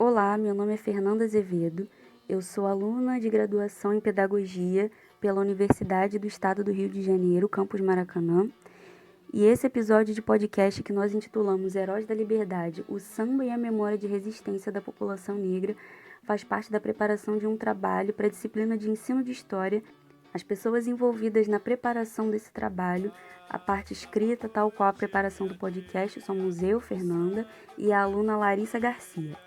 Olá, meu nome é Fernanda Azevedo, eu sou aluna de graduação em Pedagogia pela Universidade do Estado do Rio de Janeiro, Campus Maracanã, e esse episódio de podcast que nós intitulamos Heróis da Liberdade, o samba e a memória de resistência da população negra faz parte da preparação de um trabalho para a disciplina de ensino de História. As pessoas envolvidas na preparação desse trabalho, a parte escrita, tal qual a preparação do podcast, somos eu, Fernanda, e a aluna Larissa Garcia.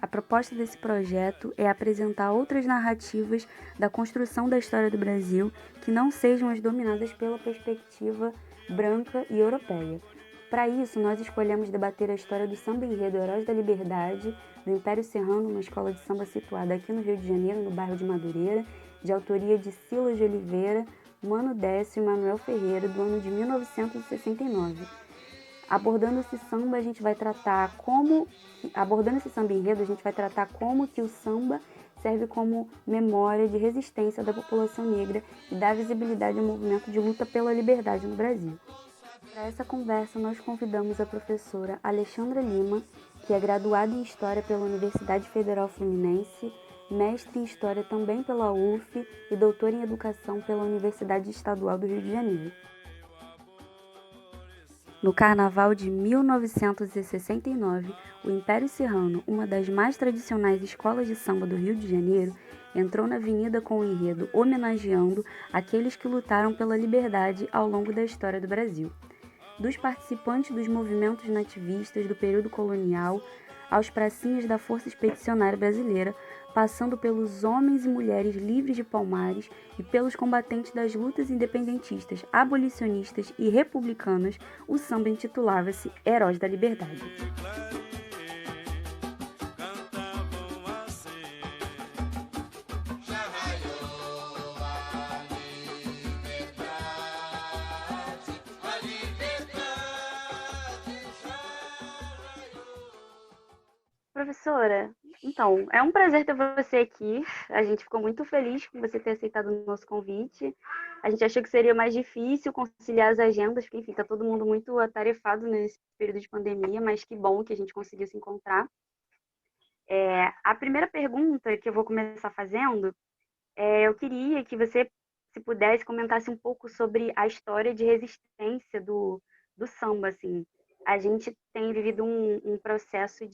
A proposta desse projeto é apresentar outras narrativas da construção da história do Brasil que não sejam as dominadas pela perspectiva branca e europeia. Para isso, nós escolhemos debater a história do samba enredo Heróis da Liberdade, do Império Serrano, uma escola de samba situada aqui no Rio de Janeiro, no bairro de Madureira, de autoria de Silas de Oliveira, Mano Décio e Manuel Ferreira, do ano de 1969. Abordando esse samba enredo, a gente vai tratar como que o samba serve como memória de resistência da população negra e dá visibilidade ao movimento de luta pela liberdade no Brasil. Para essa conversa, nós convidamos a professora Alexandra Lima, que é graduada em História pela Universidade Federal Fluminense, mestre em História também pela UF e doutora em Educação pela Universidade Estadual do Rio de Janeiro. No Carnaval de 1969, o Império Serrano, uma das mais tradicionais escolas de samba do Rio de Janeiro, entrou na avenida com o enredo homenageando aqueles que lutaram pela liberdade ao longo da história do Brasil. Dos participantes dos movimentos nativistas do período colonial aos pracinhas da Força Expedicionária Brasileira, passando pelos homens e mulheres livres de Palmares e pelos combatentes das lutas independentistas, abolicionistas e republicanas, o samba intitulava-se Heróis da Liberdade. Professora, então, é um prazer ter você aqui. A gente ficou muito feliz com você ter aceitado o nosso convite. A gente achou que seria mais difícil conciliar as agendas, porque, enfim, está todo mundo muito atarefado nesse período de pandemia, mas que bom que a gente conseguiu se encontrar. A primeira pergunta que eu vou começar fazendo, eu queria que você, se pudesse, comentasse um pouco sobre a história de resistência do samba, assim. A gente tem vivido um processo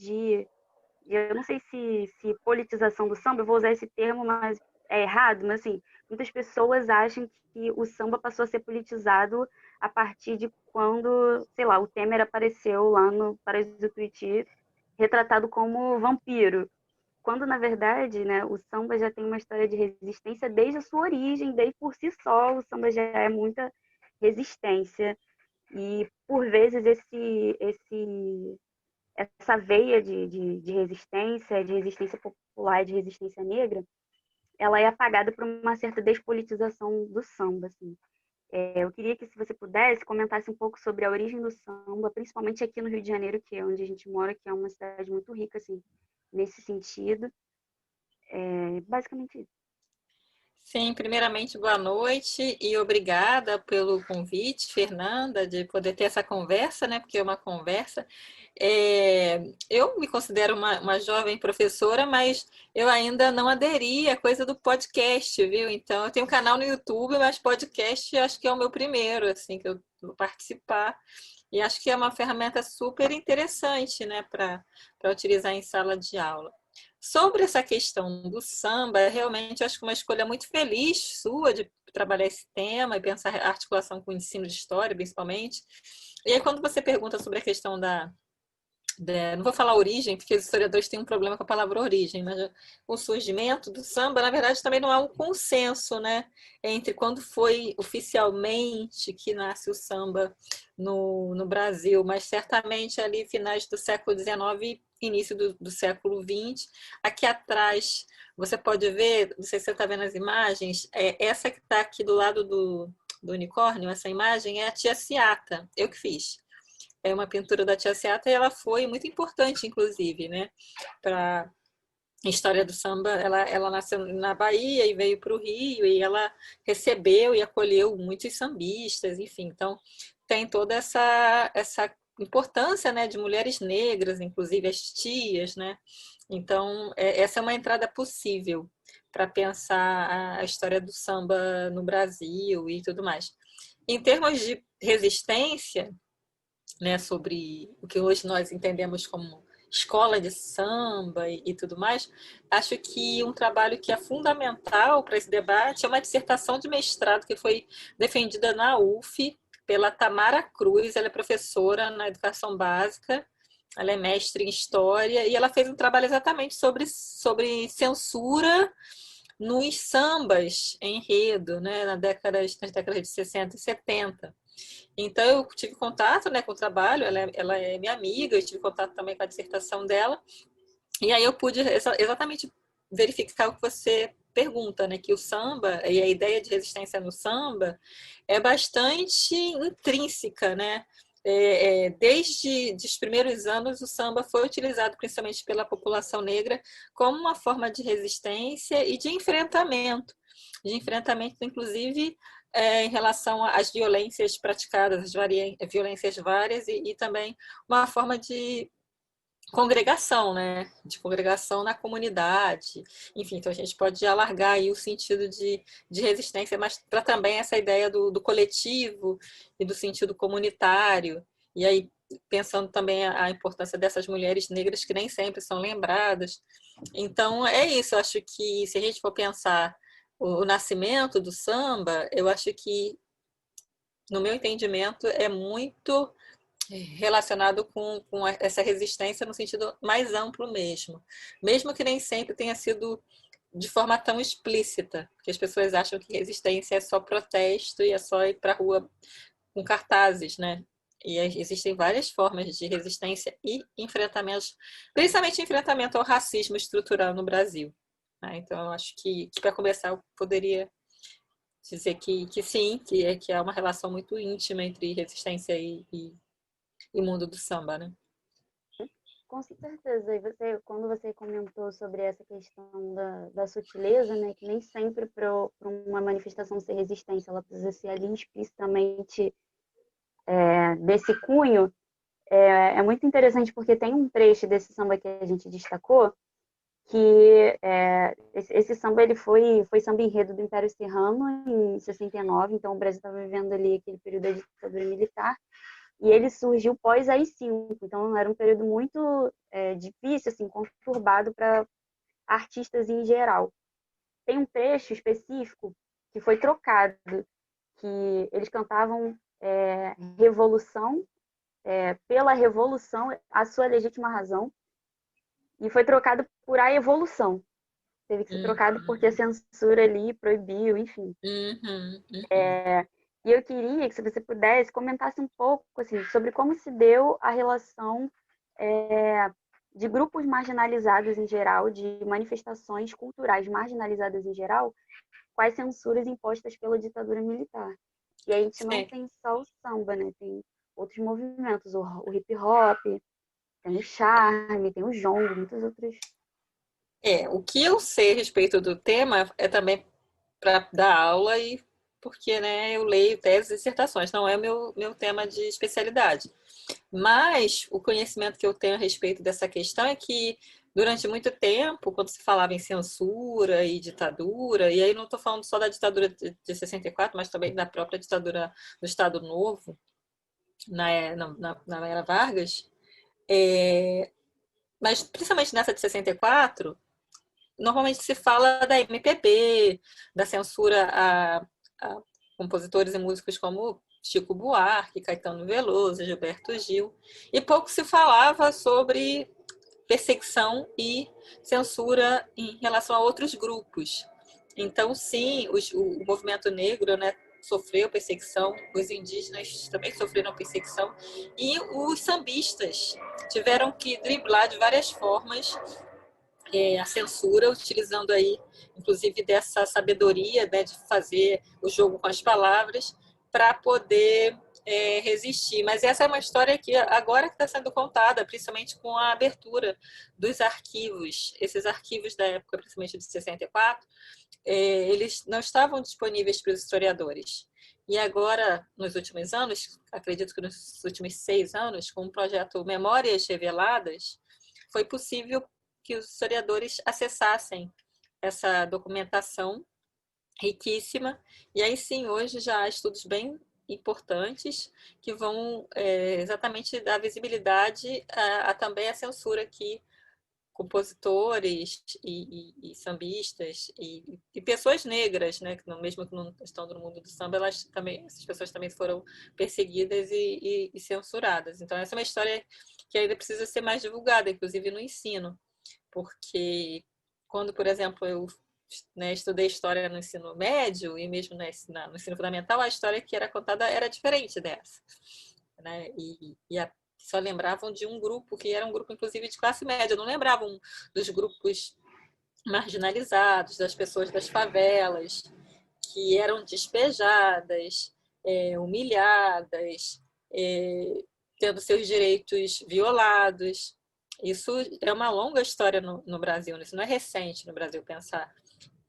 eu não sei se politização do samba, eu vou usar esse termo, mas é errado, mas assim, muitas pessoas acham que o samba passou a ser politizado a partir de quando, sei lá, o Temer apareceu lá no Paraíso do Tuiuti, retratado como vampiro. Quando, na verdade, né, o samba já tem uma história de resistência desde a sua origem, desde por si só, o samba já é muita resistência. E, por vezes, essa veia de resistência popular, de resistência negra, ela é apagada por uma certa despolitização do samba. Assim. Eu queria que, se você pudesse, comentasse um pouco sobre a origem do samba, principalmente aqui no Rio de Janeiro, que é onde a gente mora, que é uma cidade muito rica assim, nesse sentido. Basicamente isso. Sim, primeiramente, boa noite e obrigada pelo convite, Fernanda, de poder ter essa conversa, né? Porque é uma conversa. Eu me considero uma jovem professora, mas eu ainda não aderi à coisa do podcast, viu? Então, eu tenho um canal no YouTube, mas podcast acho que é o meu primeiro, assim, que eu vou participar. E acho que é uma ferramenta super interessante, né, para utilizar em sala de aula. Sobre essa questão do samba, realmente acho que uma escolha muito feliz sua de trabalhar esse tema e pensar a articulação com o ensino de história, principalmente. E aí, quando você pergunta sobre a questão não vou falar origem, porque os historiadores têm um problema com a palavra origem, mas o surgimento do samba, na verdade, também não há um consenso, né, entre quando foi oficialmente que nasce o samba no Brasil, mas certamente ali finais do século XIX, início do século XX. Aqui atrás, você pode ver, não sei se você está vendo as imagens, essa que está aqui do lado do unicórnio, essa imagem é a Tia Ciata, eu que fiz. É uma pintura da Tia Seata e ela foi muito importante, inclusive, né, para a história do samba. Ela nasceu na Bahia e veio para o Rio e ela recebeu e acolheu muitos sambistas, enfim. Então, tem toda essa importância, né, de mulheres negras, inclusive as tias, né, Então, essa é uma entrada possível para pensar a história do samba no Brasil e tudo mais. Em termos de resistência, né, sobre o que hoje nós entendemos como escola de samba e tudo mais, acho que um trabalho que é fundamental para esse debate é uma dissertação de mestrado que foi defendida na UF pela Tamara Cruz. Ela é professora na educação básica, ela é mestre em história e ela fez um trabalho exatamente sobre censura nos sambas enredo, né, nas décadas de 60 e 70. Então, eu tive contato, né, com o trabalho, ela é minha amiga, eu tive contato também com a dissertação dela, e aí eu pude exatamente verificar o que você pergunta, né, que o samba e a ideia de resistência no samba é bastante intrínseca, né? Desde os primeiros anos, o samba foi utilizado principalmente pela população negra como uma forma de resistência e de enfrentamento, inclusive em relação às violências praticadas, as violências várias e também uma forma de congregação, né? De congregação na comunidade. Enfim, então a gente pode alargar aí o sentido de resistência, mas para também essa ideia do coletivo e do sentido comunitário. E aí, pensando também a importância dessas mulheres negras que nem sempre são lembradas. Então, é isso. Eu acho que se a gente for pensar o nascimento do samba, eu acho que, no meu entendimento, é muito relacionado com essa resistência no sentido mais amplo mesmo. Mesmo que nem sempre tenha sido de forma tão explícita, porque as pessoas acham que resistência é só protesto e é só ir para a rua com cartazes, né? E existem várias formas de resistência e enfrentamentos, principalmente enfrentamento ao racismo estrutural no Brasil. Né? Então, eu acho que para começar, eu poderia dizer que sim, que há uma relação muito íntima entre resistência e mundo do samba, né? Com certeza. E você, quando você comentou sobre essa questão da sutileza, né, que nem sempre para uma manifestação ser resistência, ela precisa ser ali explicitamente desse cunho, é muito interessante porque tem um trecho desse samba que a gente destacou, que esse samba ele foi samba enredo do Império Serrano em 69, então o Brasil estava vivendo ali aquele período da ditadura militar, e ele surgiu pós AI-5, então era um período muito difícil, assim, conturbado para artistas em geral. Tem um trecho específico que foi trocado, que eles cantavam revolução, pela revolução, a sua legítima razão, e foi trocado por a evolução. Teve que ser trocado porque a censura ali proibiu, enfim. Uhum, uhum. E eu queria que, se você pudesse, comentasse um pouco assim, sobre como se deu a relação de grupos marginalizados em geral, de manifestações culturais marginalizadas em geral, com as censuras impostas pela ditadura militar. E a gente não Sim. tem só o samba, né? Tem outros movimentos, o hip hop, tem o charme, tem o jongo, muitos outros. O que eu sei a respeito do tema é também para dar aula e porque, né, eu leio teses e dissertações, não é o meu tema de especialidade. Mas o conhecimento que eu tenho a respeito dessa questão é que durante muito tempo, quando se falava em censura e ditadura, e aí não estou falando só da ditadura de 64, mas também da própria ditadura do Estado Novo, na era Vargas, mas principalmente nessa de 64, normalmente se fala da MPB, da censura a compositores e músicos como Chico Buarque, Caetano Veloso, Gilberto Gil, e pouco se falava sobre perseguição e censura em relação a outros grupos. Então, sim, o movimento negro, né, sofreu perseguição, os indígenas também sofreram perseguição, e os sambistas tiveram que driblar de várias formas a censura, utilizando aí, inclusive, dessa sabedoria, né, de fazer o jogo com as palavras para poder resistir. Mas essa é uma história que agora que está sendo contada, principalmente com a abertura dos arquivos. Esses arquivos da época, principalmente de 64, eles não estavam disponíveis para os historiadores. E agora, nos últimos anos, acredito que nos últimos 6 anos, com o projeto Memórias Reveladas, foi possível que os historiadores acessassem essa documentação riquíssima. E aí sim, hoje já há estudos bem importantes que vão exatamente dar visibilidade a também a censura que compositores e sambistas e pessoas negras, né, que mesmo que não estão no mundo do samba, elas também, essas pessoas também foram perseguidas e censuradas. Então essa é uma história que ainda precisa ser mais divulgada, inclusive no ensino, porque quando, por exemplo, eu, né, estudei história no ensino médio e mesmo no ensino fundamental, a história que era contada era diferente dessa, né? Só lembravam de um grupo que era um grupo, inclusive, de classe média, não lembravam dos grupos marginalizados, das pessoas das favelas, que eram despejadas, humilhadas, tendo seus direitos violados. Isso é uma longa história no Brasil, isso não é recente no Brasil pensar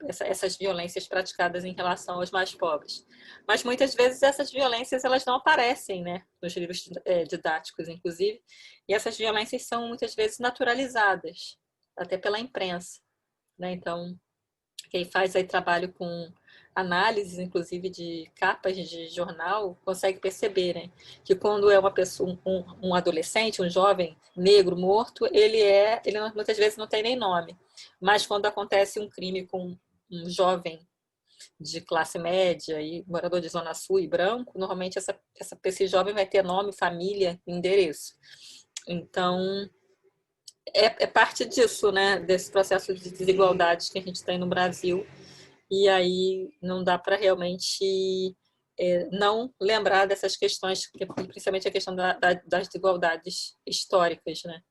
essas violências praticadas em relação aos mais pobres. Mas muitas vezes essas violências elas não aparecem, né, nos livros didáticos, inclusive, e essas violências são muitas vezes naturalizadas, até pela imprensa, né? Então, quem faz aí trabalho com análises, inclusive de capas de jornal, consegue perceber, né, que quando é uma pessoa, um adolescente, um jovem negro morto, ele muitas vezes não tem nem nome. Mas quando acontece um crime com um jovem de classe média e morador de zona sul e branco, normalmente esse jovem vai ter nome, família, endereço. Então, é parte disso, né, desse processo de desigualdade que a gente tem no Brasil. E aí não dá para realmente não lembrar dessas questões, principalmente a questão das desigualdades históricas, né?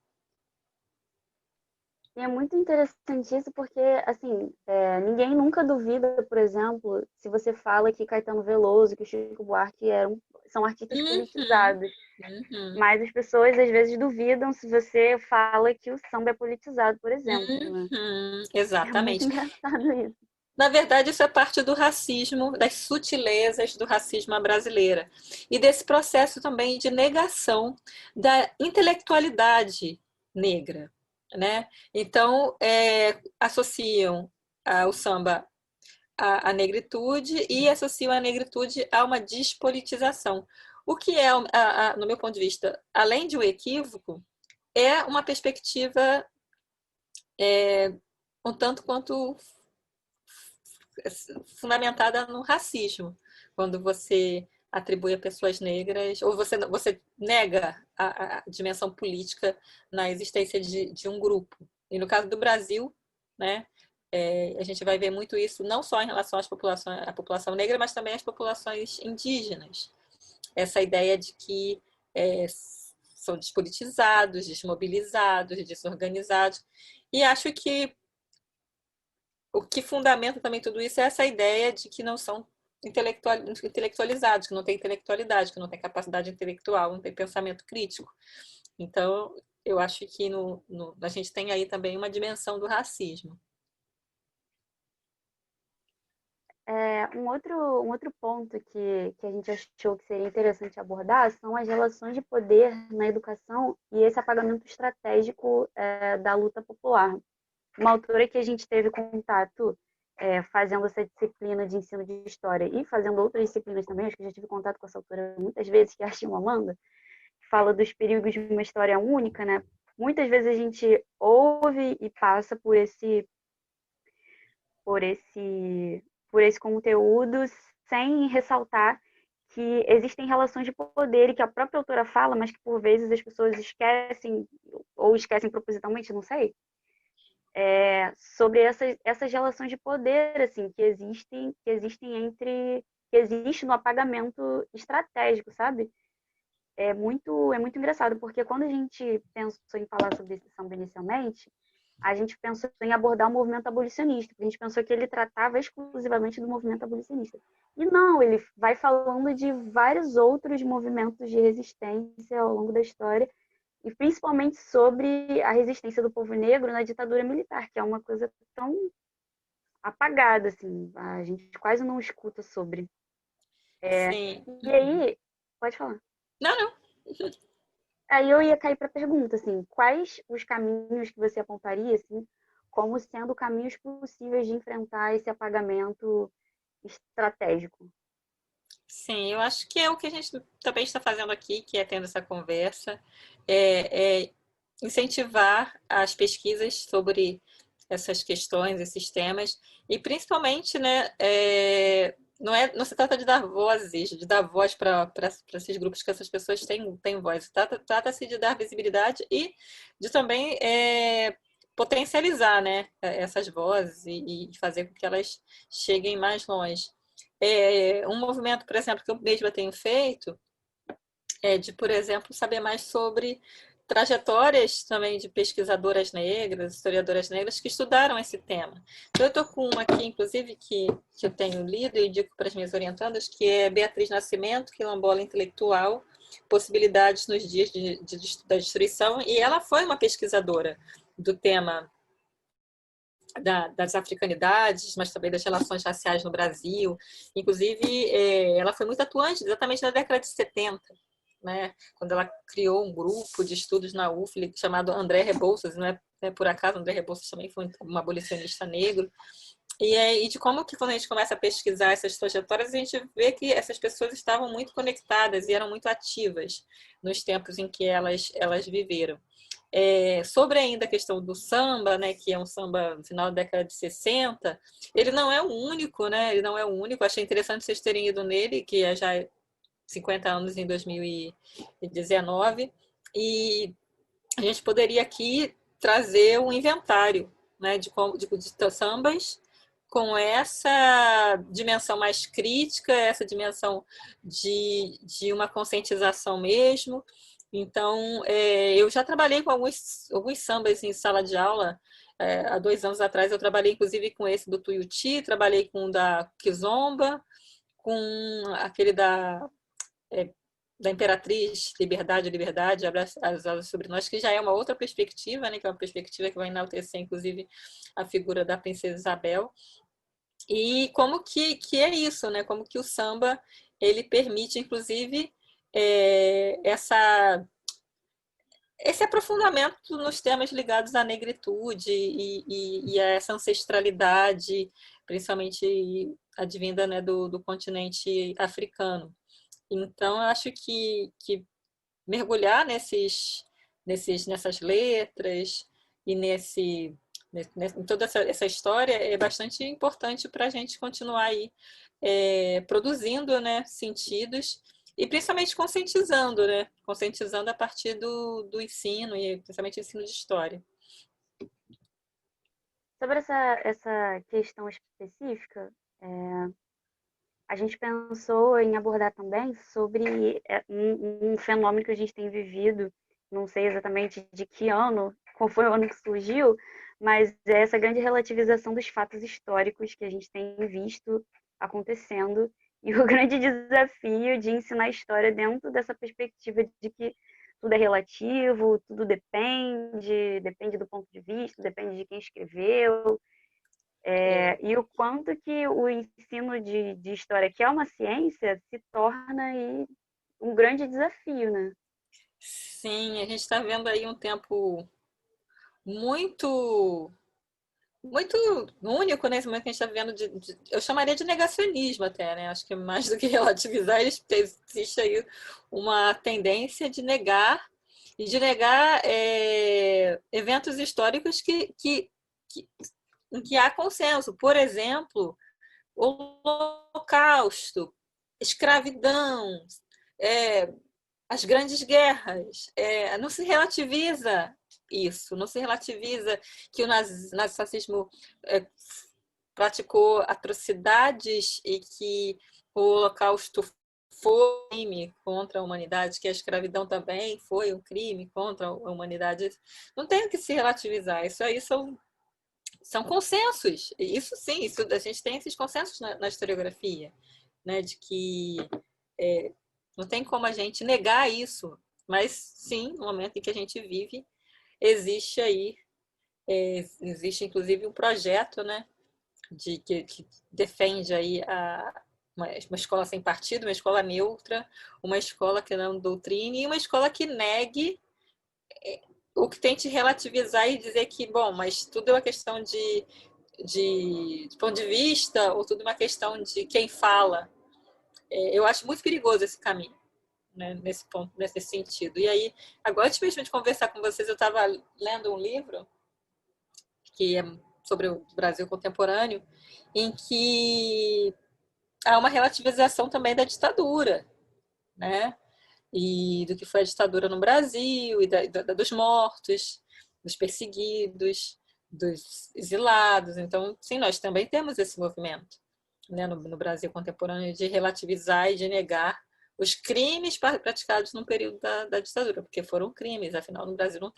E é muito interessante isso porque, assim, ninguém nunca duvida, por exemplo, se você fala que Caetano Veloso, que Chico Buarque são artistas Uhum, politizados. uhum, Mas as pessoas às vezes duvidam se você fala que o samba é politizado, por exemplo, né? É muito exatamente. engraçado isso. Na verdade, isso é parte do racismo, das sutilezas do racismo brasileira e desse processo também de negação da intelectualidade negra, né? Então, associam o samba à negritude e associam a negritude a uma despolitização. O que é, no meu ponto de vista, além de um equívoco, é uma perspectiva um tanto quanto fundamentada no racismo, quando você atribui a pessoas negras, ou você nega a dimensão política na existência de um grupo. E no caso do Brasil, né, a gente vai ver muito isso, não só em relação à população negra, mas também às populações indígenas. Essa ideia de que são despolitizados, desmobilizados, desorganizados. E acho que o que fundamenta também tudo isso é essa ideia de que não são intelectualizados, que não têm intelectualidade, que não têm capacidade intelectual, não têm pensamento crítico. Então, eu acho que a gente tem aí também uma dimensão do racismo. Um outro ponto que a gente achou que seria interessante abordar são as relações de poder na educação e esse apagamento estratégico da luta popular. Uma autora que a gente teve contato fazendo essa disciplina de ensino de história e fazendo outras disciplinas também, acho que já tive contato com essa autora muitas vezes, que é a Chimamanda, que fala dos perigos de uma história única, né? Muitas vezes a gente ouve e passa por esse, por esse conteúdo sem ressaltar que existem relações de poder e que a própria autora fala, mas que por vezes as pessoas esquecem ou esquecem propositalmente, não sei, sobre essas relações de poder assim que existe no apagamento estratégico, sabe? É muito engraçado, porque quando a gente pensou em falar sobre esse samba inicialmente, a gente pensou em abordar o movimento abolicionista, porque a gente pensou que ele tratava exclusivamente do movimento abolicionista. E não, ele vai falando de vários outros movimentos de resistência ao longo da história, e principalmente sobre a resistência do povo negro na ditadura militar, que é uma coisa tão apagada, assim, a gente quase não escuta sobre. Sim. E aí, pode falar. Não, não. Aí eu ia cair para a pergunta, assim, quais os caminhos que você apontaria, assim, como sendo caminhos possíveis de enfrentar esse apagamento estratégico? Sim, eu acho que é o que a gente também está fazendo aqui, que é tendo essa conversa, é incentivar as pesquisas sobre essas questões, esses temas, e principalmente, né, não se trata de dar vozes, de dar voz para esses grupos que essas pessoas têm voz, trata-se de dar visibilidade e de também potencializar, né, essas vozes e fazer com que elas cheguem mais longe. Um movimento, por exemplo, que eu mesma tenho feito é de, por exemplo, saber mais sobre trajetórias também de pesquisadoras negras, historiadoras negras que estudaram esse tema. Então, eu estou com uma aqui, inclusive, que eu tenho lido e indico para as minhas orientandas, que é Beatriz Nascimento, Quilombola Intelectual, Possibilidades nos Dias da Destruição, e ela foi uma pesquisadora do tema das africanidades, mas também das relações raciais no Brasil. Inclusive, ela foi muito atuante exatamente na década de 70, né, quando ela criou um grupo de estudos na UFLA chamado André Rebouças, não é por acaso, André Rebouças também foi um abolicionista negro, e de como que quando a gente começa a pesquisar essas trajetórias, a gente vê que essas pessoas estavam muito conectadas e eram muito ativas nos tempos em que elas viveram. Sobre ainda a questão do samba, né, que é um samba no final da década de 60, ele não é o único, né? Ele não é o único. Achei interessante vocês terem ido nele, que é já 50 anos em 2019, e a gente poderia aqui trazer um inventário, né, de sambas com essa dimensão mais crítica, essa dimensão de uma conscientização mesmo. Então, eu já trabalhei com alguns sambas em sala de aula. Há 2 anos atrás eu trabalhei inclusive com esse do Tuiuti, trabalhei com o da Kizomba, com aquele é, da Imperatriz, Liberdade, Liberdade, as asas sobre nós, que já é uma outra perspectiva, né, que é uma perspectiva que vai enaltecer, inclusive, a figura da Princesa Isabel. E como que é isso, né? Como que o samba ele permite, inclusive, esse aprofundamento nos temas ligados à negritude e a essa ancestralidade, principalmente advinda, né, do continente africano. Então, eu acho que mergulhar nessas letras e em toda essa história é bastante importante para a gente continuar aí produzindo, né, sentidos e principalmente conscientizando, né? Conscientizando a partir do ensino e principalmente ensino de história. Sobre essa questão específica, a gente pensou em abordar também sobre um fenômeno que a gente tem vivido, não sei exatamente de que ano, qual foi o ano que surgiu, mas é essa grande relativização dos fatos históricos que a gente tem visto acontecendo e o grande desafio de ensinar história dentro dessa perspectiva de que tudo é relativo, tudo depende do ponto de vista, depende de quem escreveu, e o quanto que o ensino de história, que é uma ciência, se torna aí um grande desafio, né? Sim, a gente está vendo aí um tempo muito muito único nesse momento que a gente está vendo eu chamaria de negacionismo até, né? Acho que mais do que relativizar, existe aí uma tendência de negar e de negar eventos históricos que, em que há consenso. Por exemplo, o Holocausto, escravidão, é, as grandes guerras. Não se relativiza isso, não se relativiza que o nazifascismo praticou atrocidades e que o Holocausto foi um crime contra a humanidade, que a escravidão também foi um crime contra a humanidade. Não tem o que se relativizar, isso aí são consensos. Isso sim, a gente tem esses consensos na historiografia, né, de que não tem como a gente negar isso, mas sim, no momento em que a gente vive, existe aí, existe inclusive um projeto, né, que defende aí uma escola sem partido, uma escola neutra, uma escola que não doutrine e uma escola que negue o que tente relativizar e dizer que, bom, mas tudo é uma questão de ponto de vista ou tudo é uma questão de quem fala. Eu acho muito perigoso esse caminho, né, nesse ponto, nesse sentido. E aí, agora, antes mesmo de conversar com vocês, eu estava lendo um livro que é sobre o Brasil contemporâneo, em que há uma relativização também da ditadura, né? E do que foi a ditadura no Brasil, e dos mortos, dos perseguidos, dos exilados. Então, sim, nós também temos esse movimento, né, no Brasil contemporâneo de relativizar e de negar os crimes praticados no período da ditadura, porque foram crimes, afinal, no Brasil não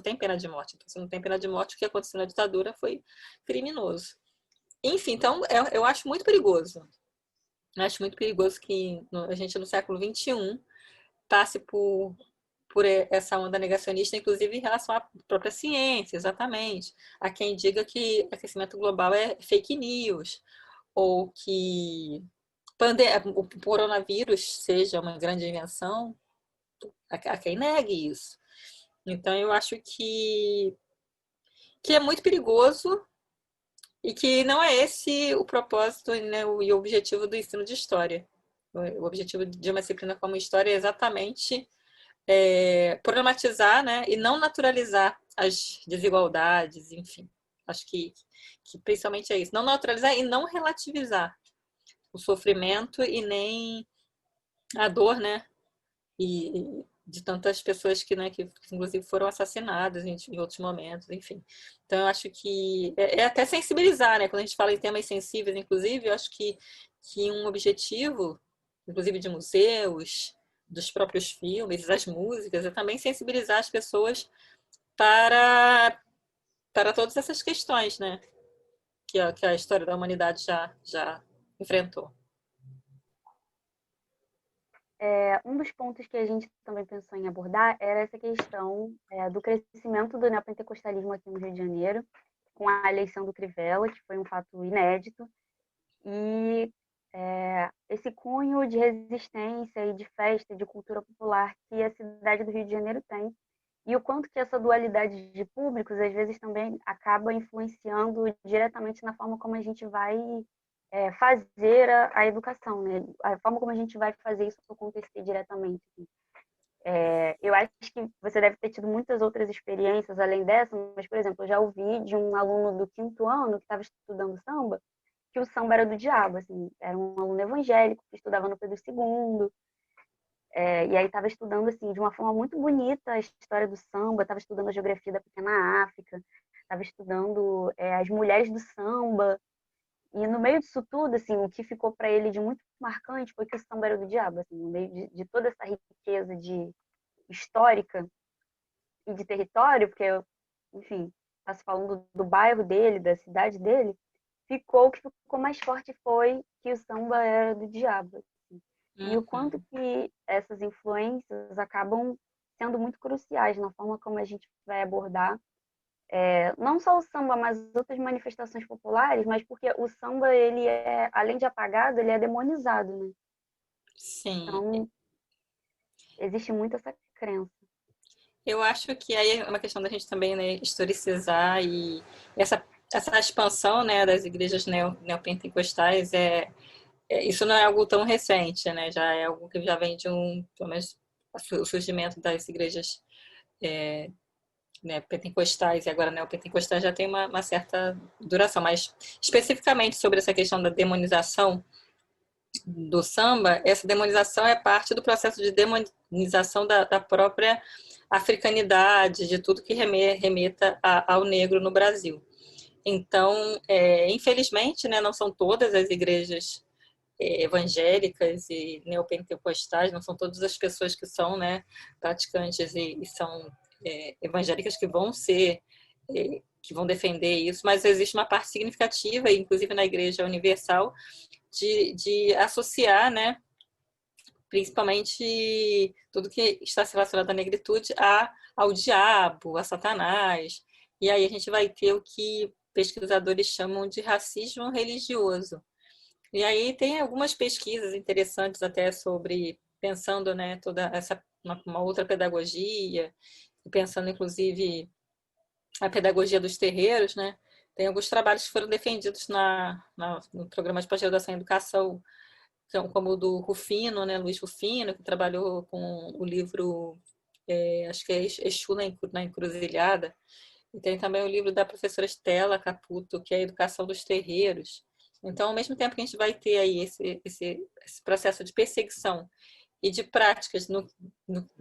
tem pena de morte. Então, se não tem pena de morte, o que aconteceu na ditadura foi criminoso. Enfim, então, eu acho muito perigoso. Eu acho muito perigoso que a gente, no século XXI, passe por essa onda negacionista, inclusive em relação à própria ciência, exatamente. Há quem diga que aquecimento global é fake news, ou que o coronavírus seja uma grande invenção, há quem negue isso. Então, eu acho que é muito perigoso e que não é esse o propósito, né, e o objetivo do ensino de história. O objetivo de uma disciplina como história é exatamente problematizar, né, e não naturalizar as desigualdades, enfim. Acho que principalmente é isso. Não naturalizar e não relativizar o sofrimento e nem a dor, né, e de tantas pessoas que inclusive foram assassinadas em outros momentos, enfim. Então, eu acho que é até sensibilizar, né? Quando a gente fala em temas sensíveis, inclusive, eu acho que um objetivo, inclusive de museus, dos próprios filmes, das músicas, é também sensibilizar as pessoas para, para todas essas questões, né? Que a história da humanidade já enfrentou. Um dos pontos que a gente também pensou em abordar era essa questão do crescimento do neopentecostalismo aqui no Rio de Janeiro, com a eleição do Crivella, que foi um fato inédito, e esse cunho de resistência e de festa, de cultura popular que a cidade do Rio de Janeiro tem, e o quanto que essa dualidade de públicos, às vezes, também acaba influenciando diretamente na forma como a gente vai fazer a educação, né? A forma como a gente vai fazer isso acontecer diretamente. Eu acho que você deve ter tido muitas outras experiências além dessa, mas, por exemplo, eu já ouvi de um aluno do 5º ano que estava estudando samba, que o samba era do diabo, assim, era um aluno evangélico que estudava no Pedro II, e aí estava estudando, assim, de uma forma muito bonita a história do samba, estava estudando a geografia da pequena África, estava estudando as mulheres do samba, e no meio disso tudo, assim, o que ficou para ele de muito marcante foi que o samba era do diabo, assim, no meio de toda essa riqueza histórica e de território, porque, enfim, está se falando do bairro dele, da cidade dele, o que ficou mais forte foi que o samba era do diabo. Assim. E o quanto Uhum. que essas influências acabam sendo muito cruciais na forma como a gente vai abordar não só o samba, mas outras manifestações populares, mas porque o samba, ele além de apagado, ele é demonizado, né? Sim. Então, existe muito essa crença. Eu acho que aí é uma questão da gente também, né, historicizar e essa expansão, né, das igrejas neopentecostais isso não é algo tão recente, né? Já é algo que já vem pelo menos o surgimento das igrejas né, pentecostais e agora neopentecostais já tem uma certa duração, mas especificamente sobre essa questão da demonização do samba, essa demonização é parte do processo de demonização da própria africanidade, de tudo que remeta ao negro no Brasil. Então, infelizmente, né, não são todas as igrejas evangélicas e neopentecostais, não são todas as pessoas que são, né, praticantes e são evangélicas que vão defender isso, mas existe uma parte significativa, inclusive na Igreja Universal, de associar, né, principalmente tudo que está relacionado à negritude ao diabo, a Satanás. E aí a gente vai ter o que pesquisadores chamam de racismo religioso, E aí tem algumas pesquisas interessantes até sobre, pensando, né, toda essa, uma outra pedagogia, pensando inclusive a pedagogia dos terreiros, né? Tem alguns trabalhos que foram defendidos no programa de pós-graduação em educação, como o do Rufino, né, Luiz Rufino, que trabalhou com o livro, acho que é Exu na Encruzilhada, e tem também o livro da professora Estela Caputo, que é a Educação dos Terreiros. Então, ao mesmo tempo que a gente vai ter aí esse processo de perseguição e de práticas no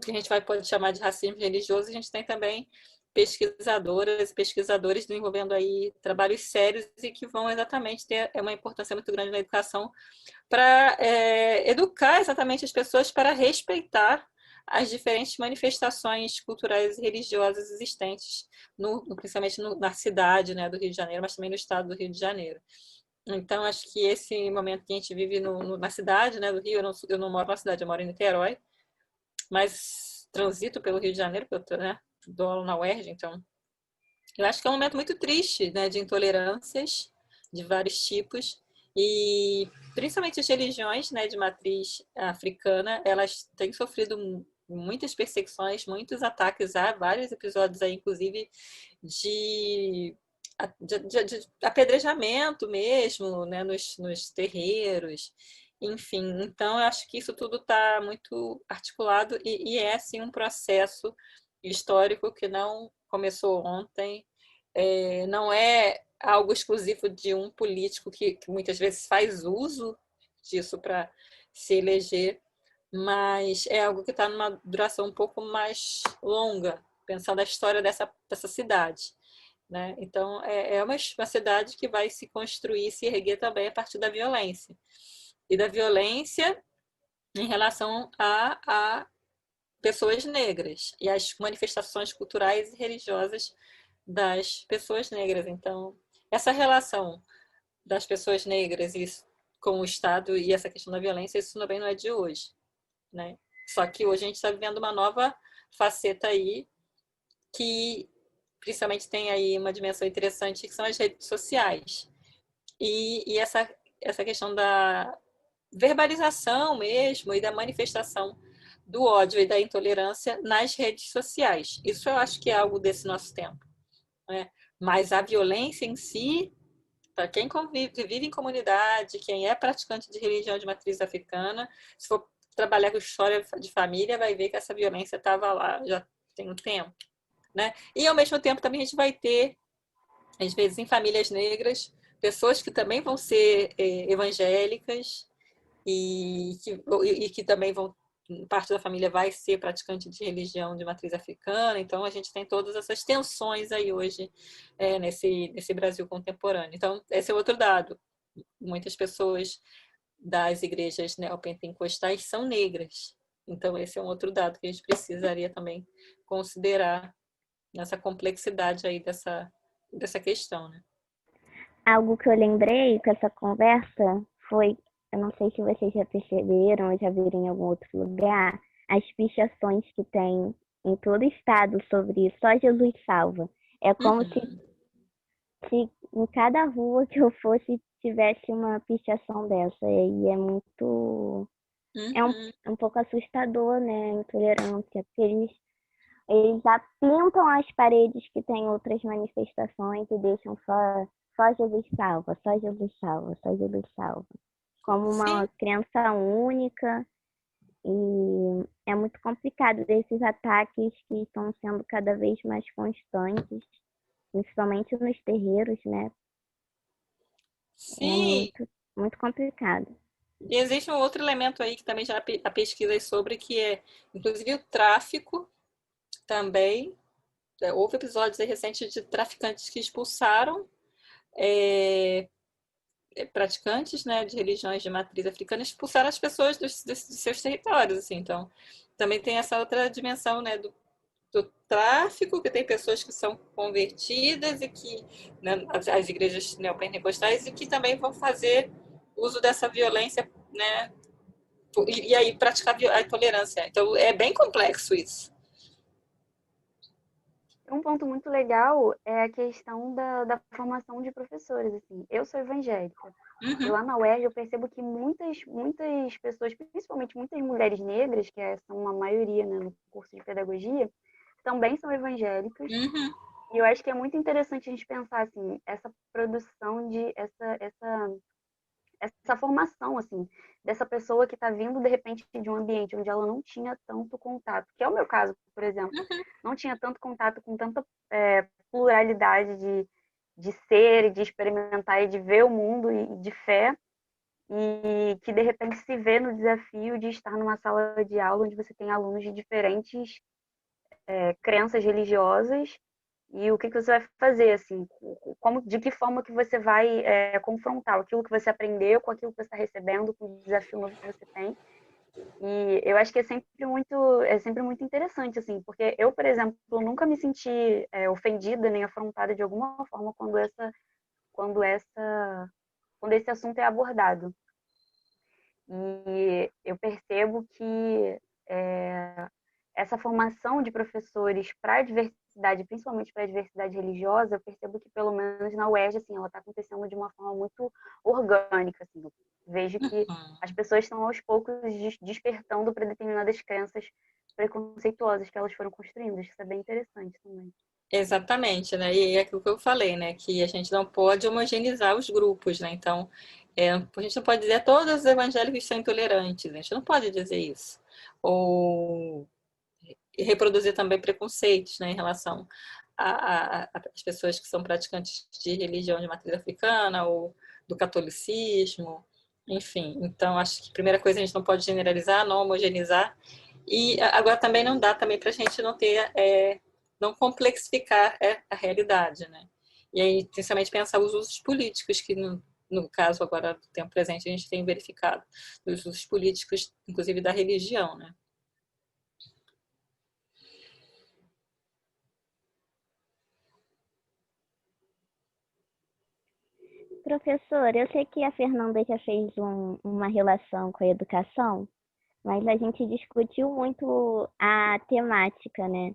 que a gente pode chamar de racismo religioso, a gente tem também pesquisadoras e pesquisadores desenvolvendo aí trabalhos sérios e que vão exatamente ter uma importância muito grande na educação para educar exatamente as pessoas para respeitar as diferentes manifestações culturais e religiosas existentes, principalmente na cidade, né, do Rio de Janeiro, mas também no estado do Rio de Janeiro. Então, acho que esse momento que a gente vive na cidade, né, do Rio, eu não moro na cidade, eu moro em Niterói, mas transito pelo Rio de Janeiro, porque eu, né, dou aula na UERJ, então eu acho que é um momento muito triste, né, de intolerâncias de vários tipos e principalmente as religiões, né, de matriz africana, elas têm sofrido muitas perseguições, muitos ataques. Há vários episódios aí, inclusive, de, de apedrejamento mesmo, né, nos terreiros. Enfim, então eu acho que isso tudo está muito articulado e é, sim, um processo histórico que não começou ontem, não é algo exclusivo de um político que muitas vezes faz uso disso para se eleger, mas é algo que está numa duração um pouco mais longa, pensando a história dessa cidade. Né? Então, é uma cidade que vai se construir, se erguer também a partir da violência. E da violência em relação a pessoas negras e as manifestações culturais e religiosas das pessoas negras. Então, essa relação das pessoas negras com o Estado e essa questão da violência, isso também não é de hoje, né? Só que hoje a gente está vivendo uma nova faceta aí que principalmente tem aí uma dimensão interessante que são as redes sociais e essa questão da verbalização mesmo e da manifestação do ódio e da intolerância nas redes sociais. Isso eu acho que é algo desse nosso tempo, né? Mas a violência em si, para quem vive em comunidade, quem é praticante de religião de matriz africana, se for trabalhar com história de família, vai ver que essa violência estava lá já tem um tempo, né? E ao mesmo tempo também a gente vai ter, às vezes, em famílias negras, pessoas que também vão ser evangélicas e que também parte da família vai ser praticante de religião de matriz africana, então a gente tem todas essas tensões aí hoje nesse Brasil contemporâneo. Então, esse é outro dado. Muitas pessoas das igrejas neopentecostais são negras. Então, esse é um outro dado que a gente precisaria também considerar nessa complexidade aí dessa questão, né? Algo que eu lembrei com essa conversa foi, eu não sei se vocês já perceberam ou já viram em algum outro lugar, as pichações que tem em todo o estado sobre só Jesus salva. É como se em cada rua que eu fosse tivesse uma pichação dessa. E é muito. É um pouco assustador, né? A intolerância, porque eles pintam as paredes que tem outras manifestações e deixam só Jesus salva, só Jesus salva, só Jesus salva. Como uma Sim. crença única. E é muito complicado desses ataques que estão sendo cada vez mais constantes, principalmente nos terreiros, né? É Sim. muito complicado. E existe um outro elemento aí que também já há pesquisas sobre, que é, inclusive, o tráfico também. Houve episódios recentes de traficantes que expulsaram praticantes, né, de religiões de matriz africana, expulsaram as pessoas dos seus territórios. Assim. Então, também tem essa outra dimensão, né, do tráfico, que tem pessoas que são convertidas e que, né, as igrejas neopentecostais, e que também vão fazer uso dessa violência, né, e aí praticar a intolerância. Então, é bem complexo isso. Um ponto muito legal é a questão da formação de professores, assim. Eu sou evangélica. E Uhum, lá na UERJ eu percebo que muitas pessoas, principalmente muitas mulheres negras, são uma maioria, né, no curso de pedagogia, também são evangélicas. uhum, E eu acho que é muito interessante a gente pensar, assim, essa produção essa formação, assim, dessa pessoa que está vindo, de repente, de um ambiente onde ela não tinha tanto contato, que é o meu caso, por exemplo, uhum. não tinha tanto contato com tanta pluralidade de ser, de experimentar e de ver o mundo e de fé, e que de repente se vê no desafio de estar numa sala de aula onde você tem alunos de diferentes crenças religiosas e o que você vai fazer, assim, de que forma que você vai confrontar aquilo que você aprendeu com aquilo que você está recebendo, com o desafio novo que você tem. E eu acho que é sempre muito interessante, assim, porque eu, por exemplo, nunca me senti ofendida nem afrontada de alguma forma quando essa, quando esse assunto é abordado. E eu percebo que essa formação de professores para a diversidade, principalmente para a diversidade religiosa, eu percebo que pelo menos na UERJ, assim, ela está acontecendo de uma forma muito orgânica, assim. Eu vejo que as pessoas estão aos poucos despertando para determinadas crenças preconceituosas que elas foram construindo. Isso é bem interessante também. Exatamente, né? E é aquilo que eu falei, né? Que a gente não pode homogeneizar os grupos, né? Então, a gente não pode dizer todos os evangélicos são intolerantes, a gente não pode dizer isso. Ou reproduzir também preconceitos, né, em relação às pessoas que são praticantes de religião de matriz africana ou do catolicismo, enfim. Então, acho que a primeira coisa a gente não pode generalizar, não homogeneizar. E agora também não dá também para a gente não ter, não complexificar a realidade, né? E aí, principalmente pensar os usos políticos que no caso agora do tempo presente a gente tem verificado, os usos políticos, inclusive da religião, né? Professor, eu sei que a Fernanda já fez uma relação com a educação, mas a gente discutiu muito a temática, né?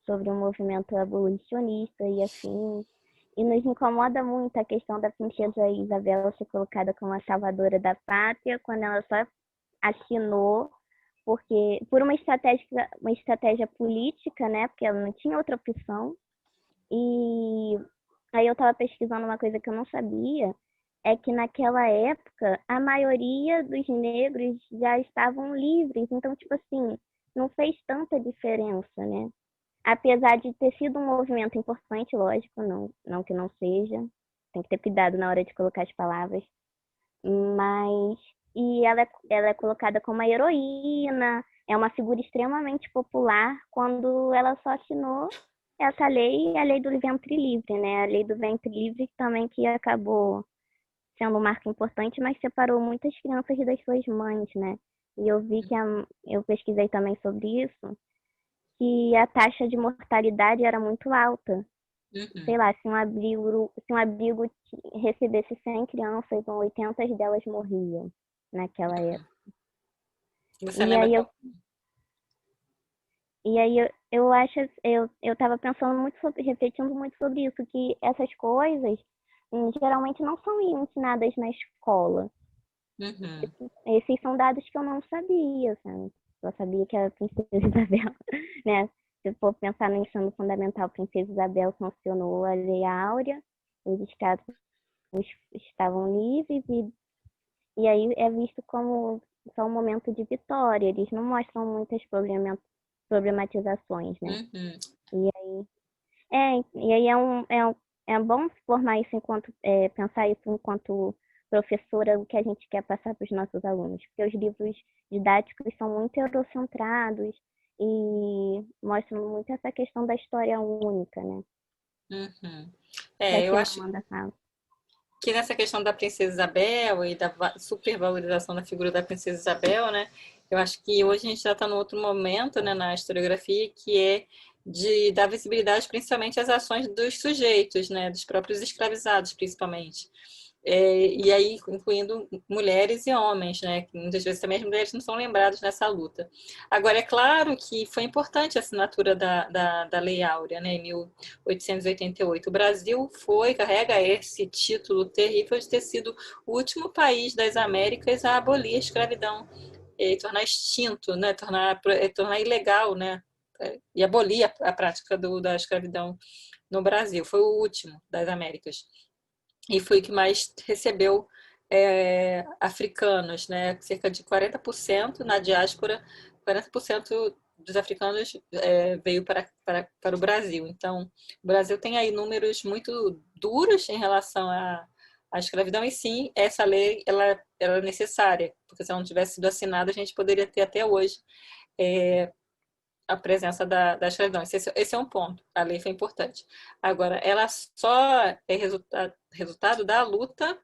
Sobre o movimento abolicionista e afins. E nos incomoda muito a questão da princesa Isabel ser colocada como a salvadora da pátria, quando ela só assinou porque por uma estratégia política, né? Porque ela não tinha outra opção. E aí eu estava pesquisando uma coisa que eu não sabia, é que naquela época a maioria dos negros já estavam livres, então tipo assim, não fez tanta diferença, né? Apesar de ter sido um movimento importante, lógico, não que não seja, tem que ter cuidado na hora de colocar as palavras, mas e ela é colocada como uma heroína, é uma figura extremamente popular quando ela só assinou essa lei, a lei do ventre livre, né? A lei do ventre livre também que acabou sendo um marco importante, mas separou muitas crianças das suas mães, né? E eu vi eu pesquisei também sobre isso, que a taxa de mortalidade era muito alta. Sei Uhum. lá, se um abrigo recebesse 100 crianças, então 80 delas morriam naquela época. Você E lembra aí eu, qual? e aí eu acho, eu tava pensando muito refletindo muito sobre isso, que essas coisas geralmente não são ensinadas na escola. Uhum. Esses são dados que eu não sabia, sabe? Eu sabia que a Princesa Isabel, né? Se for pensar no ensino fundamental, a Princesa Isabel sancionou a Lei Áurea, os estados estavam livres e aí é visto como só um momento de vitória. Eles não mostram muitas problematizações, né? Uhum. E e aí é bom formar isso pensar isso enquanto professora, o que a gente quer passar para os nossos alunos, porque os livros didáticos são muito eurocentrados e mostram muito essa questão da história única, né? Uhum. Que a Eu acho Chimamanda fala. que nessa questão da Princesa Isabel e da supervalorização da figura da Princesa Isabel, né? Eu acho que hoje a gente já está num outro momento, né, na historiografia, que é de dar visibilidade principalmente às ações dos sujeitos, né, dos próprios escravizados, principalmente. e aí incluindo mulheres e homens, né? Que muitas vezes também as mulheres não são lembradas nessa luta. Agora, é claro que foi importante a assinatura da Lei Áurea, né, em 1888. O Brasil carrega esse título terrível de ter sido o último país das Américas a abolir a escravidão e tornar extinto, né, tornar ilegal, né, e abolir a prática da escravidão no Brasil. Foi o último das Américas. E foi o que mais recebeu africanos, né? Cerca de 40% na diáspora, 40% dos africanos veio para o Brasil. Então, o Brasil tem aí números muito duros em relação à escravidão, e sim, essa lei ela é necessária, porque se ela não tivesse sido assinada, a gente poderia ter até hoje a presença da escravidão. Esse é um ponto. A lei foi importante. Agora, ela só é resultado da luta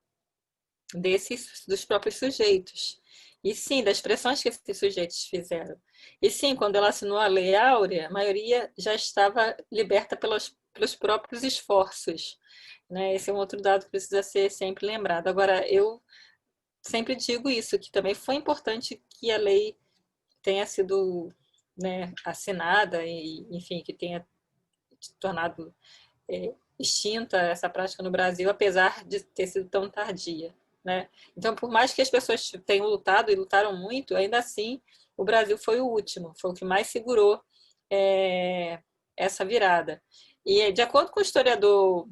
dos próprios sujeitos. E sim, das pressões que esses sujeitos fizeram. E sim, quando ela assinou a Lei Áurea, a maioria já estava liberta pelos próprios esforços. Né? Esse é um outro dado que precisa ser sempre lembrado. Agora, eu sempre digo isso, que também foi importante que a lei tenha sido, né, assinada e, enfim, que tenha tornado extinta essa prática no Brasil, apesar de ter sido tão tardia, né? Então, por mais que as pessoas tenham lutado e lutaram muito, ainda assim, o Brasil foi o último, foi o que mais segurou essa virada. E, de acordo com o historiador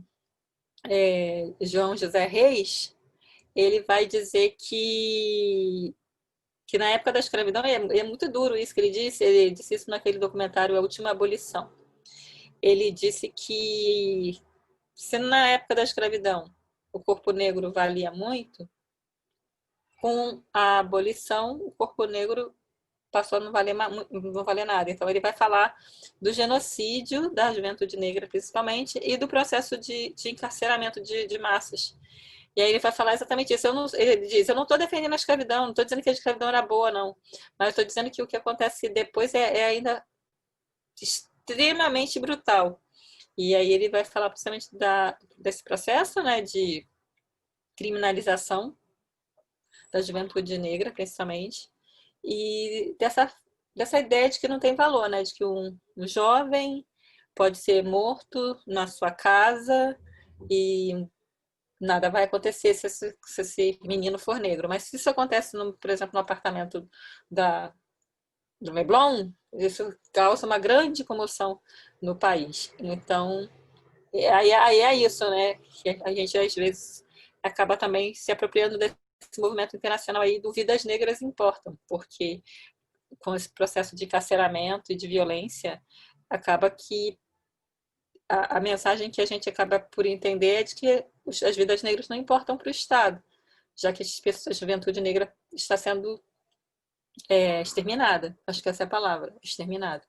João José Reis, ele vai dizer que na época da escravidão, é muito duro isso que ele disse isso naquele documentário A Última Abolição. Ele disse que se na época da escravidão o corpo negro valia muito, com a abolição o corpo negro passou a não valer nada. Então ele vai falar do genocídio da juventude negra, principalmente, e do processo de encarceramento de massas. E aí ele vai falar exatamente isso. Ele diz, eu não estou defendendo a escravidão, não estou dizendo que a escravidão era boa, não. Mas estou dizendo que o que acontece depois é ainda extremamente brutal. E aí ele vai falar precisamente desse processo, né, de criminalização da juventude negra, principalmente, e dessa ideia de que não tem valor, né, de que um jovem pode ser morto na sua casa e nada vai acontecer se esse menino for negro. Mas se isso acontece, por exemplo, no apartamento do Leblon, isso causa uma grande comoção no país. Então, aí é isso, né? Que a gente, às vezes, acaba também se apropriando desse movimento internacional aí do Vidas Negras Importam, porque com esse processo de encarceramento e de violência, acaba que a mensagem que a gente acaba por entender é de que as vidas negras não importam para o Estado, já que a juventude negra está sendo exterminada. Acho que essa é a palavra, exterminada.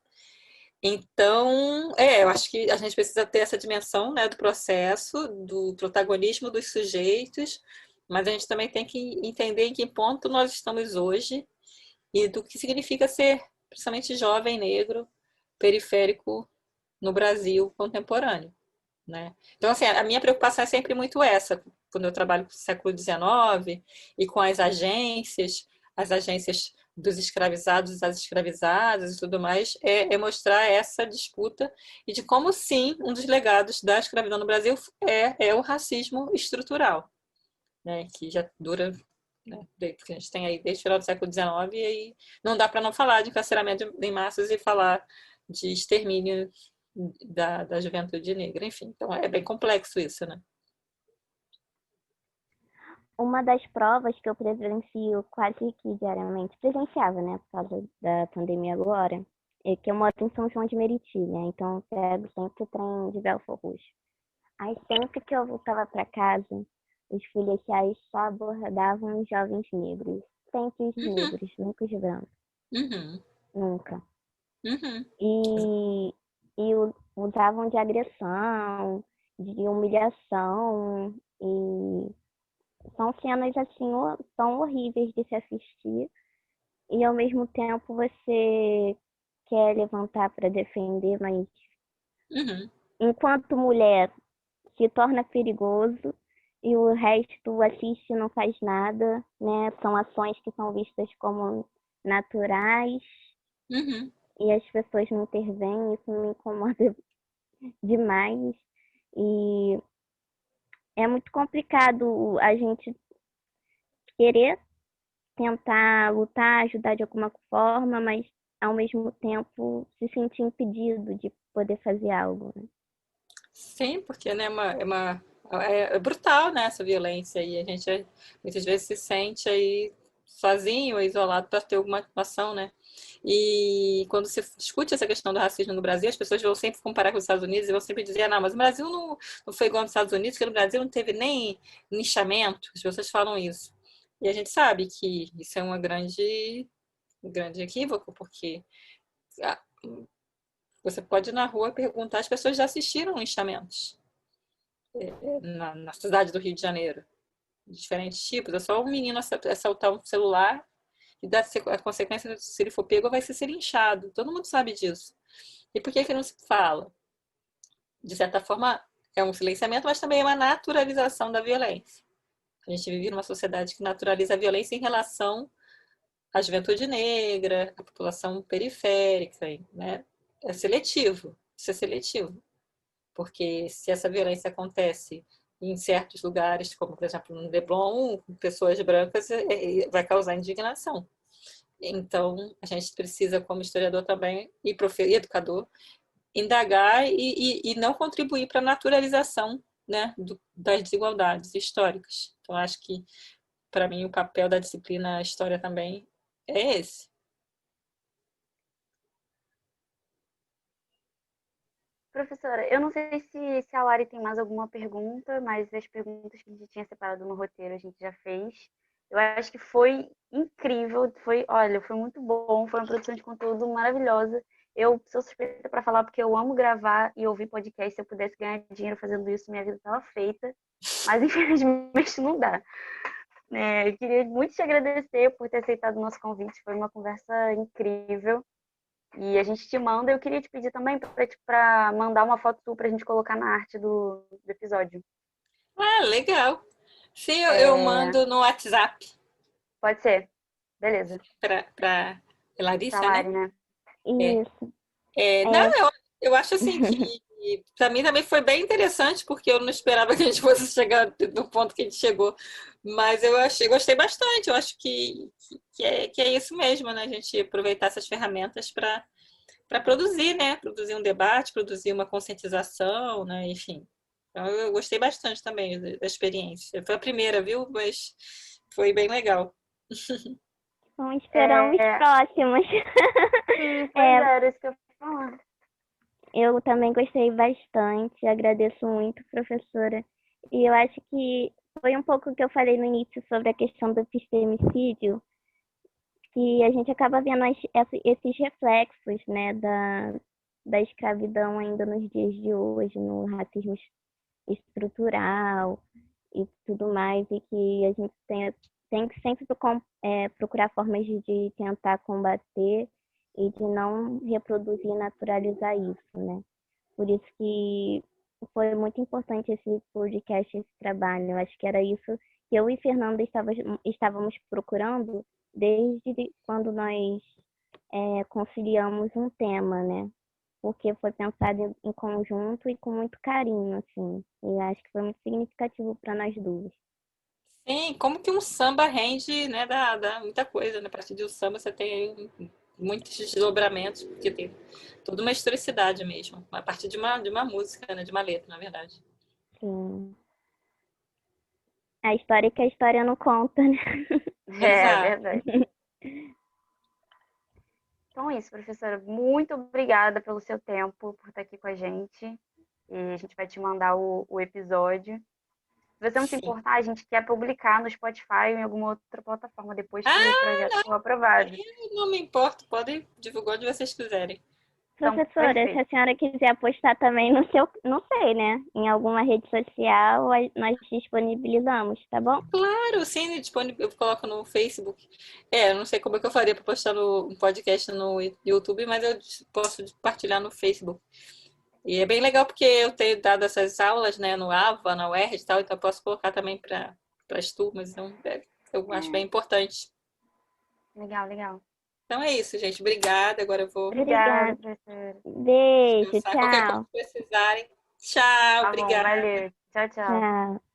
Então, eu acho que a gente precisa ter essa dimensão, né, do processo, do protagonismo dos sujeitos, mas a gente também tem que entender em que ponto nós estamos hoje e do que significa ser, principalmente, jovem negro, periférico no Brasil contemporâneo. Né? Então, assim, a minha preocupação é sempre muito essa, quando eu trabalho com o século XIX e com as agências dos escravizados, das escravizadas e tudo mais, é mostrar essa disputa e de como, sim, um dos legados da escravidão no Brasil é o racismo estrutural, né? Que já dura, né? Que a gente tem aí desde o final do século XIX, e aí não dá para não falar de encarceramento em massas e falar de extermínio da juventude negra, enfim. Então é bem complexo isso, né? Uma das provas que eu presencio quase que diariamente, presenciava, né, por causa da pandemia agora, é que eu moro em São João de Meriti, né, então eu pego sempre o trem de Belfort Roxo. Aí sempre que eu voltava para casa, os policiais só abordavam os jovens negros. Sempre os negros, nunca os brancos. Uhum. Nunca. Uhum. E usavam de agressão, de humilhação, e são cenas assim tão horríveis de se assistir, e ao mesmo tempo você quer levantar para defender, mas Uhum. enquanto mulher se torna perigoso, e o resto assiste e não faz nada, né? São ações que são vistas como naturais Uhum. e as pessoas não intervêm, isso me incomoda demais. E é muito complicado a gente querer tentar lutar, ajudar de alguma forma, mas ao mesmo tempo se sentir impedido de poder fazer algo, né? Sim, porque né, é brutal, né, essa violência e a gente muitas vezes se sente aí sozinho ou isolado para ter alguma ação, né? E quando se discute essa questão do racismo no Brasil, as pessoas vão sempre comparar com os Estados Unidos e vão sempre dizer, ah, não, mas o Brasil não foi igual aos Estados Unidos, porque no Brasil não teve nem nichamento, as pessoas falam isso. E a gente sabe que isso é um grande equívoco, porque ah, você pode ir na rua perguntar, as pessoas já assistiram lynchamentos na cidade do Rio de Janeiro, de diferentes tipos. É só um menino assaltar um celular e a consequência, se ele for pego, vai ser linchado. Todo mundo sabe disso. E por que não se fala? De certa forma, é um silenciamento, mas também é uma naturalização da violência. A gente vive numa sociedade que naturaliza a violência em relação à juventude negra, à população periférica, né? É seletivo. Isso é seletivo. Porque se essa violência acontece em certos lugares, como por exemplo no Leblon, com pessoas brancas, vai causar indignação. Então, a gente precisa, como historiador também, e educador, indagar e não contribuir para a naturalização, né, das desigualdades históricas. Então, acho que, para mim, o papel da disciplina História também é esse. Professora, eu não sei se a Lari tem mais alguma pergunta, mas as perguntas que a gente tinha separado no roteiro a gente já fez. Eu acho que foi incrível, olha, foi muito bom, foi uma produção de conteúdo maravilhosa. Eu sou suspeita para falar porque eu amo gravar e ouvir podcast. Se eu pudesse ganhar dinheiro fazendo isso, minha vida estava feita. Mas infelizmente não dá. Eu queria muito te agradecer por ter aceitado o nosso convite. Foi uma conversa incrível. E a gente te manda. Eu queria te pedir também para mandar uma foto tua para a gente colocar na arte do episódio. Ah, legal. Sim, eu É, mando no WhatsApp pode ser. Beleza. para Pra Larissa, né? Lari, né? É. Isso. Não, É. eu acho assim que para mim também foi bem interessante, porque eu não esperava que a gente fosse chegar do ponto que a gente chegou. Mas gostei bastante. Eu acho que é isso mesmo, né? A gente aproveitar essas ferramentas para produzir, né? Produzir um debate, produzir uma conscientização, né? Enfim. Então eu gostei bastante também da experiência. Foi a primeira, viu? Mas foi bem legal. Bom, esperamos É, próximas. sim, pois É, era isso que eu ia falar. eu também gostei bastante, agradeço muito, professora. E eu acho que foi um pouco o que eu falei no início sobre a questão do epistemicídio, que a gente acaba vendo esses reflexos, né, da escravidão ainda nos dias de hoje, no racismo estrutural e tudo mais, e que a gente tem que sempre procurar formas de tentar combater e de não reproduzir e naturalizar isso, né? Por isso que foi muito importante esse podcast, esse trabalho. Eu acho que era isso que eu e Fernanda estávamos procurando desde quando nós conciliamos um tema, né? Porque foi pensado em conjunto e com muito carinho, assim. E acho que foi muito significativo para nós duas. Sim, como que um samba rende, né, dá muita coisa, né? A partir de um samba você tem aí muitos desdobramentos, porque tem toda uma historicidade mesmo, a partir de uma música, né, de uma letra, na verdade. Sim. A história que a história não conta, né? É Exato. verdade. Então é isso, professora. Muito obrigada pelo seu tempo, por estar aqui com a gente. E a gente vai te mandar o episódio. Se você não se Sim. importar, a gente quer publicar no Spotify ou em alguma outra plataforma depois que o Ah, projeto for aprovado. não me importo, podem divulgar onde vocês quiserem. Então, Professora, se perfeito. a senhora quiser postar também no seu, não sei, né? Em alguma rede social, nós disponibilizamos, tá bom? Claro, sim, disponível, eu coloco no Facebook. Eu não sei como é que eu faria para postar um podcast no YouTube, mas eu posso compartilhar no Facebook. E é bem legal porque eu tenho dado essas aulas, né, no AVA, na UERJ e tal, então eu posso colocar também para as turmas, então eu acho bem importante. Legal, legal. Então é isso, gente. Obrigada. Agora eu vou Obrigada, Obrigada. professora. Beijo, descansar. Qualquer coisa tchau. que precisarem. Tchau, Tá bom, obrigada. valeu. Tchau, tchau. Tchau.